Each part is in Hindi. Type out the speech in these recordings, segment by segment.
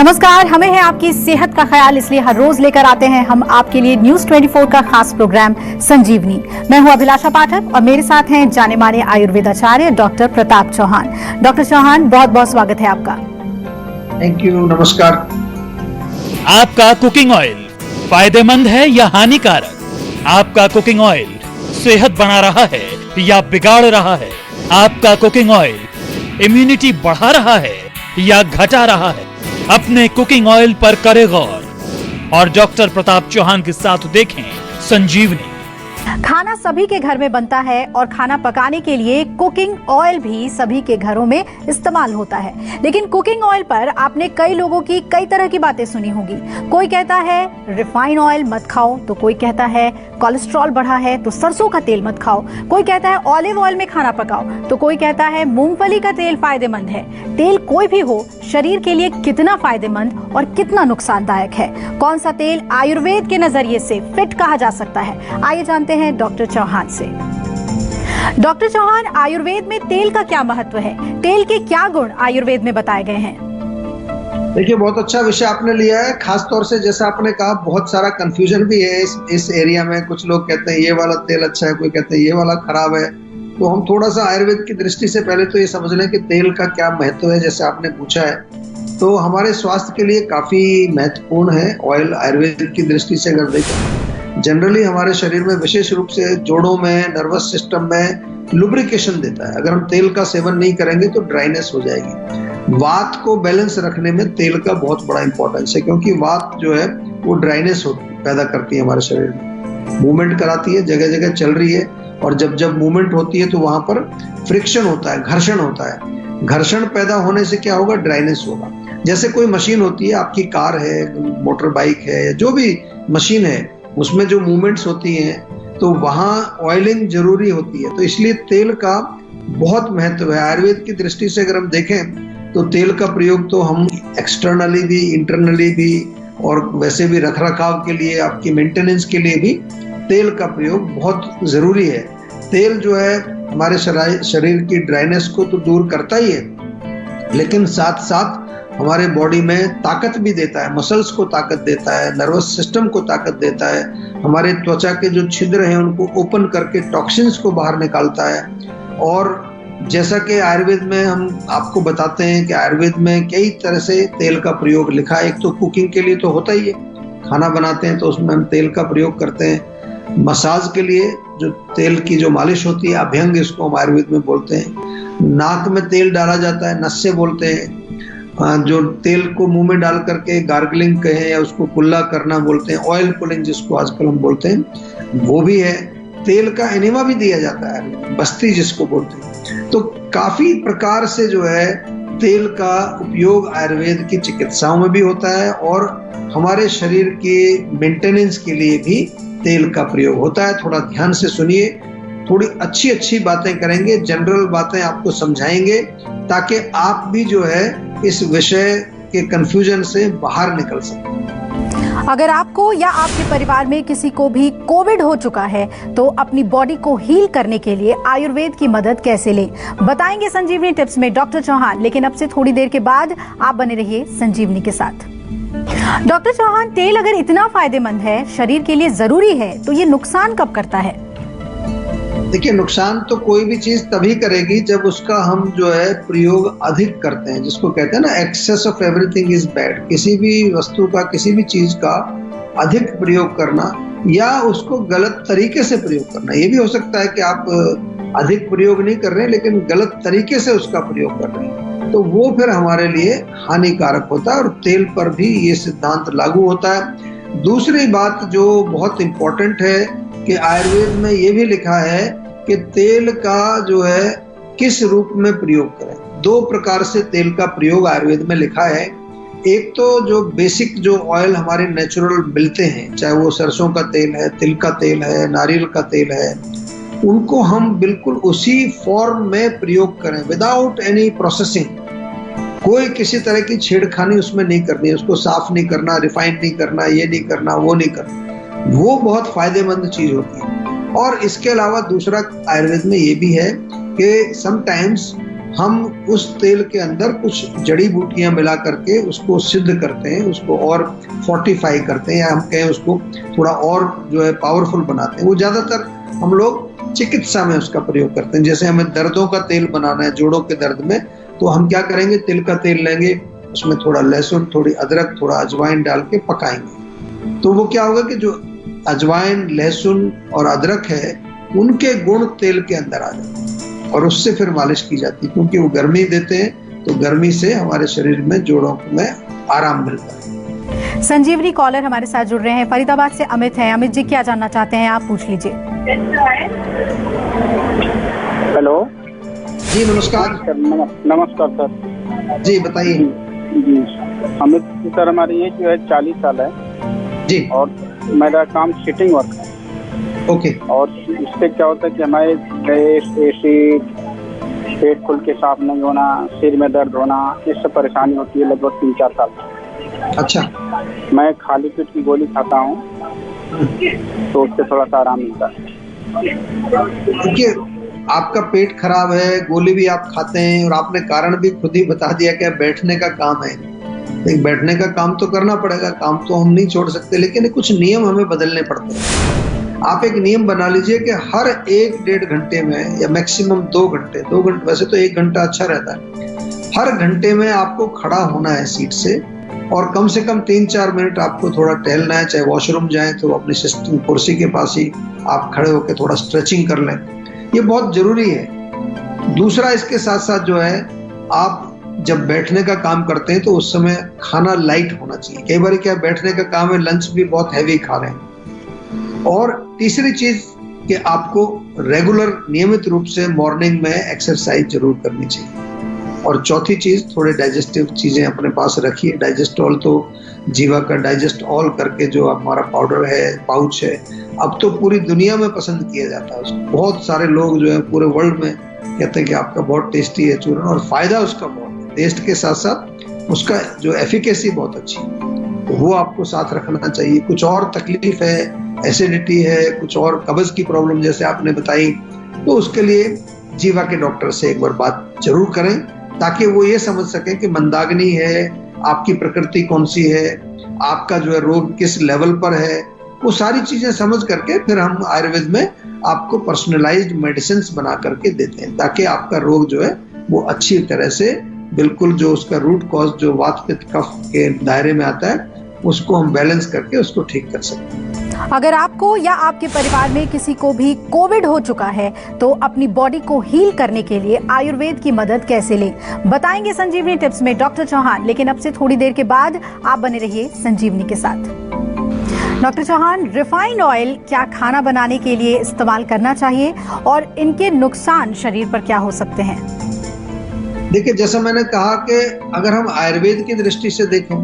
नमस्कार, हमें है आपकी सेहत का ख्याल, इसलिए हर रोज लेकर आते हैं हम आपके लिए न्यूज 24 का खास प्रोग्राम संजीवनी। मैं हूं अभिलाषा पाठक और मेरे साथ हैं जाने माने आयुर्वेद आचार्य डॉक्टर प्रताप चौहान। डॉक्टर चौहान, बहुत बहुत स्वागत है आपका। थैंक यू, नमस्कार। आपका कुकिंग ऑयल फायदेमंद है या हानिकारक? आपका कुकिंग ऑयल सेहत बना रहा है या बिगाड़ रहा है? आपका कुकिंग ऑयल इम्यूनिटी बढ़ा रहा है या घटा रहा है? अपने कुकिंग ऑयल पर करें गौर और डॉक्टर प्रताप चौहान के साथ देखें संजीवनी। खाना सभी के घर में बनता है और खाना पकाने के लिए कुकिंग ऑयल भी सभी के घरों में इस्तेमाल होता है। लेकिन कुकिंग ऑयल पर आपने कई लोगों की कई तरह की बातें सुनी होंगी। कोई कहता है रिफाइन ऑयल मत खाओ, तो कोई कहता है कोलेस्ट्रॉल बढ़ा है तो सरसों का तेल मत खाओ, कोई कहता है ऑलिव ऑयल में खाना पकाओ, तो कोई कहता है मूंगफली का तेल फायदेमंद है। तेल कोई भी हो, शरीर के लिए कितना फायदेमंद और कितना नुकसानदायक है? कौन सा तेल आयुर्वेद के नजरिए से फिट कहा जा सकता है? आइए जानते हैं डॉक्टर चौहान से। डॉक्टर चौहान, आयुर्वेद में तेल का क्या महत्व है? तेल के क्या गुण आयुर्वेद में बताए गए हैं? देखिए, बहुत अच्छा विषय आपने लिया है। खास तौर से जैसा आपने कहा, बहुत सारा कंफ्यूजन भी है इस एरिया में। कुछ लोग कहते हैं ये वाला तेल अच्छा है, कोई कहते हैं ये वाला खराब है। तो हम थोड़ा सा आयुर्वेद की दृष्टि से पहले तो ये समझ लें कि तेल का क्या महत्व है। जैसे आपने पूछा है, तो हमारे स्वास्थ्य के लिए काफी महत्वपूर्ण है ऑयल। आयुर्वेद की दृष्टि से अगर देखें, जनरली हमारे शरीर में विशेष रूप से जोड़ों में, नर्वस सिस्टम में लुब्रिकेशन देता है। अगर हम तेल का सेवन नहीं करेंगे तो ड्राइनेस हो जाएगी। वात को बैलेंस रखने में तेल का बहुत बड़ा इंपॉर्टेंस है, क्योंकि वात जो है वो ड्राइनेस पैदा करती है हमारे शरीर में। मूवमेंट कराती है, जगह जगह चल रही है, और जब मूवमेंट होती है तो वहां पर फ्रिक्शन होता है, घर्षण होता है। घर्षण पैदा होने से क्या होगा? ड्राइनेस होगा। जैसे कोई मशीन होती है, आपकी कार है, मोटर बाइक है, या जो भी मशीन है, उसमें जो मूवमेंट्स होती हैं तो वहाँ ऑयलिंग जरूरी होती है। तो इसलिए तेल का बहुत महत्व है। आयुर्वेद की दृष्टि से अगर हम देखें तो तेल का प्रयोग तो हम एक्सटर्नली भी, इंटरनली भी, और वैसे भी रख रखाव के लिए, आपकी मेंटेनेंस के लिए भी तेल का प्रयोग बहुत जरूरी है। तेल जो है हमारे शरीर की ड्राइनेस को तो दूर करता ही है, लेकिन साथ साथ हमारे बॉडी में ताकत भी देता है। मसल्स को ताकत देता है, नर्वस सिस्टम को ताकत देता है, हमारे त्वचा के जो छिद्र हैं उनको ओपन करके टॉक्सिन्स को बाहर निकालता है। और जैसा कि आयुर्वेद में हम आपको बताते हैं कि आयुर्वेद में कई तरह से तेल का प्रयोग लिखा है। एक तो कुकिंग के लिए तो होता ही है, खाना बनाते हैं तो उसमें हम तेल का प्रयोग करते हैं। मसाज के लिए जो तेल की जो मालिश होती है, अभ्यंग इसको हम आयुर्वेद में बोलते हैं। नाक में तेल डाला जाता है, नस्से बोलते हैं। जो तेल को मुंह में डाल करके गार्गलिंग कहें या उसको कुल्ला करना बोलते हैं, ऑयल पुलिंग जिसको आजकल हम बोलते हैं, वो भी है। तेल का एनिमा भी दिया जाता है, बस्ती जिसको बोलते हैं। तो काफी प्रकार से जो है तेल का उपयोग आयुर्वेद की चिकित्साओं में भी होता है, और हमारे शरीर के मेंटेनेंस के लिए भी तेल का प्रयोग होता है। थोड़ा ध्यान से सुनिए, थोड़ी अच्छी अच्छी बातें करेंगे, जनरल बातें आपको समझाएंगे, ताकि आप भी जो है इस विषय के कंफ्यूजन से बाहर निकल सकें। अगर आपको या आपके परिवार में किसी को भी कोविड हो चुका है तो अपनी बॉडी को हील करने के लिए आयुर्वेद की मदद कैसे लें, बताएंगे संजीवनी टिप्स में डॉक्टर चौहान। लेकिन अब से थोड़ी देर के बाद आप बने रहिए संजीवनी के साथ। डॉक्टर चौहान, तेल अगर इतना फायदेमंद है, शरीर के लिए जरूरी है, तो ये नुकसान कब करता है? देखिए, नुकसान तो कोई भी चीज तभी करेगी जब उसका हम जो है प्रयोग अधिक करते हैं, जिसको कहते हैं ना, excess of everything is bad. किसी भी वस्तु का, किसी भी चीज का अधिक प्रयोग करना या उसको गलत तरीके से प्रयोग करना। ये भी हो सकता है कि आप अधिक प्रयोग नहीं कर रहे हैं लेकिन गलत तरीके से उसका प्रयोग कर रहे हैं, तो वो फिर हमारे लिए हानिकारक होता है। और तेल पर भी ये सिद्धांत लागू होता है। दूसरी बात जो बहुत इंपॉर्टेंट है कि आयुर्वेद में ये भी लिखा है कि तेल का जो है किस रूप में प्रयोग करें। दो प्रकार से तेल का प्रयोग आयुर्वेद में लिखा है। एक तो जो बेसिक जो ऑयल हमारे नेचुरल मिलते हैं, चाहे वो सरसों का तेल है, तिल का तेल है, नारियल का तेल है, उनको हम बिल्कुल उसी फॉर्म में प्रयोग करें, विदाउट एनी प्रोसेसिंग। कोई किसी तरह की छेड़खानी उसमें नहीं करनी है, उसको साफ नहीं करना, रिफाइन नहीं करना, ये नहीं करना, वो नहीं करना। वो बहुत फायदेमंद चीज होती है। और इसके अलावा दूसरा आयुर्वेद में ये भी है कि समटाइम्स हम उस तेल के अंदर कुछ जड़ी बूटियां मिला करके उसको सिद्ध करते हैं, उसको और फोर्टिफाई करते हैं, या हम कहें उसको थोड़ा और जो है पावरफुल बनाते हैं। वो ज़्यादातर हम लोग चिकित्सा में उसका प्रयोग करते हैं। जैसे हमें दर्दों का तेल बनाना है जोड़ों के दर्द में, तो हम क्या करेंगे, तिल का तेल लेंगे, उसमें थोड़ा लहसुन, थोड़ी अदरक, थोड़ा अजवाइन डाल के पकाएंगे। तो वो क्या होगा कि जो अजवाइन, लहसुन और अदरक है उनके गुण तेल के अंदर आ जाते हैं और उससे फिर मालिश की जाती है, क्योंकि वो गर्मी देते हैं। तो गर्मी से हमारे शरीर में जोड़ों में आराम मिलता है। संजीवनी कॉलर हमारे साथ जुड़ रहे हैं, फरीदाबाद से अमित हैं। अमित जी, क्या जानना चाहते हैं आप, पूछ लीजिए। हेलो जी नमस्कार। नमस्कार सर जी बताइए। जी अमित सर, हमारी एज जो है 40 साल है जी, और मेरा काम सिटिंग वर्क है। ओके। और इससे क्या होता है कि हमारे गैस, एसिड, पेट खुल के साफ नहीं होना, सिर में दर्द होना, इससे परेशानी होती है लगभग 3-4 साल से। अच्छा। मैं खाली पेट की गोली खाता हूँ तो उससे थोड़ा सा आराम मिलता है। देखिए, आपका पेट खराब है, गोली भी आप खाते हैं, और आपने कारण भी खुद ही बता दिया कि बैठने का काम है। लेकिन बैठने का काम तो करना पड़ेगा, काम तो हम नहीं छोड़ सकते, लेकिन कुछ नियम हमें बदलने पड़ते हैं। आप एक नियम बना लीजिए कि हर 1-1.5 घंटे में, या मैक्सिमम 2 घंटे, वैसे तो 1 घंटा अच्छा रहता है, हर घंटे में आपको खड़ा होना है सीट से, और कम से कम 3-4 मिनट आपको थोड़ा टहलना है। चाहे वॉशरूम जाएं तो अपनी सिस्टम कुर्सी के पास ही आप खड़े होकर थोड़ा स्ट्रेचिंग कर लें, ये बहुत जरूरी है। दूसरा, इसके साथ साथ जो है, आप जब बैठने का काम करते हैं तो उस समय खाना लाइट होना चाहिए। कई बार क्या बैठने का काम है, लंच भी बहुत हैवी खा रहे हैं। और तीसरी चीज कि आपको रेगुलर, नियमित रूप से मॉर्निंग में एक्सरसाइज जरूर करनी चाहिए। और चौथी चीज, थोड़े डाइजेस्टिव चीजें अपने पास रखिए। डाइजेस्टॉल, तो जीवा का डाइजेस्ट ऑल करके जो हमारा पाउडर है, पाउच है, अब तो पूरी दुनिया में पसंद किया जाता है उसको। बहुत सारे लोग जो है पूरे वर्ल्ड में कहते हैं कि आपका बहुत टेस्टी है चूरन, और फायदा उसका बहुत है। टेस्ट के साथ साथ उसका जो एफिकेसी बहुत अच्छी है, तो वो आपको साथ रखना चाहिए। कुछ और तकलीफ है, एसिडिटी है, कुछ और कब्ज की प्रॉब्लम जैसे आपने बताई, तो उसके लिए जीवा के डॉक्टर से एक बार बात जरूर करें, ताकि वो ये समझ सकें कि मंदाग्नि है, आपकी प्रकृति कौन सी है, आपका जो है रोग किस लेवल पर है। वो सारी चीजें समझ करके फिर हम आयुर्वेद में आपको पर्सनलाइज्ड मेडिसिन बना करके देते हैं, ताकि आपका रोग जो है वो अच्छी तरह से, बिल्कुल जो उसका रूट कॉज जो वात पित्त कफ के दायरे में आता है, उसको हम बैलेंस करके उसको ठीक कर सकते हैं। अगर आपको या आपके परिवार में किसी को भी कोविड हो चुका है तो अपनी बॉडी को हील करने के लिए आयुर्वेद की मदद कैसे लें, बताएंगे संजीवनी टिप्स में डॉक्टर चौहान। लेकिन अब से थोड़ी देर के बाद आप बने रहिए संजीवनी के साथ। डॉक्टर चौहान, रिफाइंड ऑयल क्या खाना बनाने के लिए इस्तेमाल करना चाहिए और इनके नुकसान शरीर पर क्या हो सकते हैं? देखिए, जैसा मैंने कहा कि अगर हम आयुर्वेद की दृष्टि से देखें,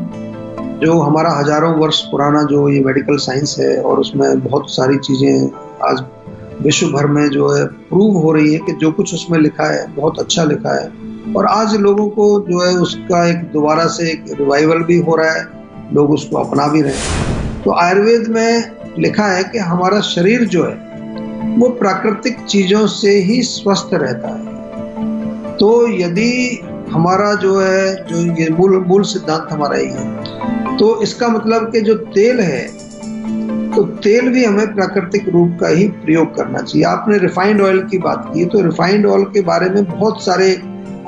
जो हमारा हजारों वर्ष पुराना जो ये मेडिकल साइंस है, और उसमें बहुत सारी चीजें आज विश्व भर में जो है प्रूव हो रही है कि जो कुछ उसमें लिखा है बहुत अच्छा लिखा है, और आज लोगों को जो है उसका एक दोबारा से एक रिवाइवल भी हो रहा है, लोग उसको अपना भी रहे हैं। तो आयुर्वेद में लिखा है कि हमारा शरीर जो है वो प्राकृतिक चीजों से ही स्वस्थ रहता है। तो यदि हमारा जो है, जो ये मूल सिद्धांत हमारा ही है, तो इसका मतलब कि जो तेल है, तो तेल भी हमें प्राकृतिक रूप का ही प्रयोग करना चाहिए। आपने रिफाइंड ऑयल की बात की, तो रिफाइंड ऑयल के बारे में बहुत सारे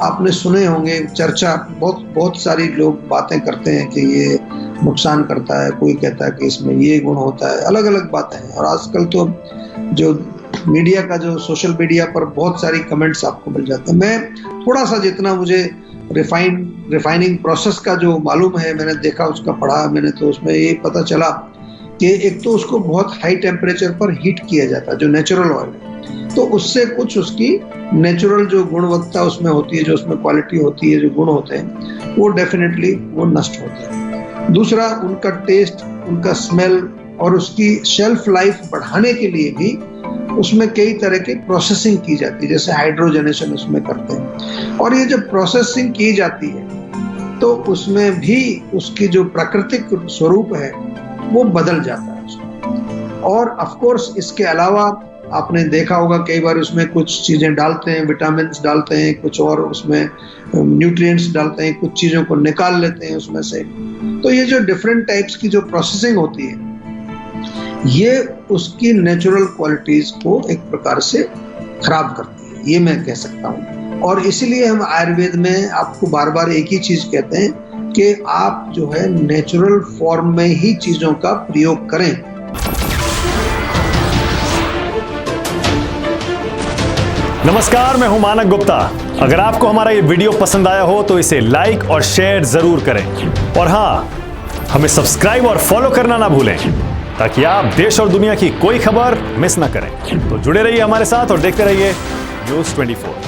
आपने सुने होंगे, चर्चा बहुत सारी लोग बातें करते हैं कि ये नुकसान करता है, कोई कहता है कि इसमें ये गुण होता है, अलग अलग बातें हैं। और आजकल तो जो मीडिया का, जो सोशल मीडिया पर बहुत सारी कमेंट्स आपको मिल जाते हैं। मैं थोड़ा सा जितना मुझे रिफाइनिंग प्रोसेस का जो मालूम है, मैंने देखा, उसका पढ़ा मैंने, तो उसमें ये पता चला कि एक तो उसको बहुत हाई टेम्परेचर पर हीट किया जाता है, जो नेचुरल ऑयल है, तो उससे कुछ उसकी नेचुरल जो गुणवत्ता उसमें होती है, जो उसमें क्वालिटी होती है, जो गुण होते हैं, वो डेफिनेटली वो नष्ट होते हैं। दूसरा, उनका टेस्ट, उनका स्मेल और उसकी शेल्फ लाइफ बढ़ाने के लिए भी उसमें कई तरह की प्रोसेसिंग की जाती है, जैसे हाइड्रोजनेशन उसमें करते हैं। और ये जब प्रोसेसिंग की जाती है तो उसमें भी उसकी जो प्राकृतिक स्वरूप है वो बदल जाता है उसका। और ऑफ कोर्स इसके अलावा आपने देखा होगा कई बार उसमें कुछ चीज़ें डालते हैं, विटामिन डालते हैं, कुछ और उसमें न्यूट्रिएंट्स डालते हैं, कुछ चीज़ों को निकाल लेते हैं उसमें से। तो ये जो डिफरेंट टाइप्स की जो प्रोसेसिंग होती है, ये उसकी नेचुरल क्वालिटीज़ को एक प्रकार से खराब करती है, ये मैं कह सकता हूँ। और इसीलिए हम आयुर्वेद में आपको बार बार एक ही चीज़ कहते हैं कि आप जो है नेचुरल फॉर्म में ही चीज़ों का प्रयोग करें। नमस्कार, मैं हूं मानक गुप्ता। अगर आपको हमारा ये वीडियो पसंद आया हो तो इसे लाइक और शेयर जरूर करें, और हाँ, हमें सब्सक्राइब और फॉलो करना ना भूलें ताकि आप देश और दुनिया की कोई खबर मिस ना करें। तो जुड़े रहिए हमारे साथ और देखते रहिए News 24।